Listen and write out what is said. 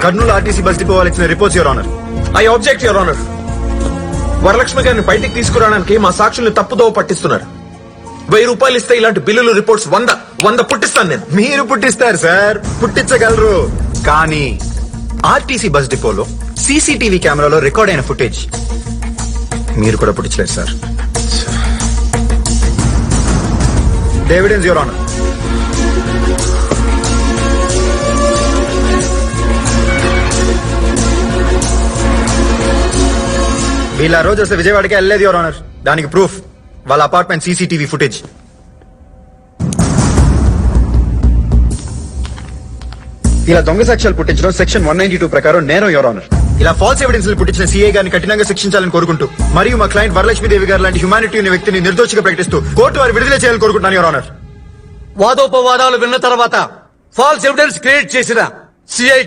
Kurnool RTC bus depot వాళ్ళు ఇచ్చిన reports your honour. I object your honour. Varalakshmi గారిని బయటికి తీసుకురావడానికి మా సాక్షుల్ని తప్పుదోవ పట్టిస్తున్నారు. 1000 రూపాయలు ఇస్తే ఇలాంటి బిల్లులు రిపోర్ట్స్ 100 పుట్టిస్తాను నేను. మీరు పుట్టిస్తారు సార్, పుట్టించగలరు. కానీ ఆర్టీసీ బస్ డిపోలో సీసీటీవీ కెమెరాలో రికార్డ్ అయిన ఫుటేజ్ మీరు కూడా పుట్టించలేరు సార్. Evidence your honour. వీళ్ళ రోజు వస్తే విజయవాడకి వెళ్ళలేదు యువర్ ఆనర్. దానికి ప్రూఫ్ వాళ్ళ అపార్ట్మెంట్ సీసీటీవీ ఫుటేజ్. ఇలా దొంగ సాక్ష్యాలు పుట్టించడం సెక్షన్ 192 ప్రకారం నేరం యువర్ ఆనర్. ఇలా ఫాల్స్ ఎవిడెన్స్ పుట్టించిన సీఐ గారిని కఠినంగా శిక్షించాలని కోరుకుంటూ మరియు మా క్లయింట్ వరలక్ష్మీదేవి గారు లాంటి హ్యుమానిటీ ఉన్న వ్యక్తిని నిర్దోషిగా ప్రకటిస్తూ కోర్టు వారు విడుదల చేయాలని కోరుకుంటున్నాను యువర్ ఆనర్. వాదోపవాదాలు విన్న తర్వాత ఫాల్స్ ఎవిడెన్స్ క్రియేట్ చేసిన సిఐ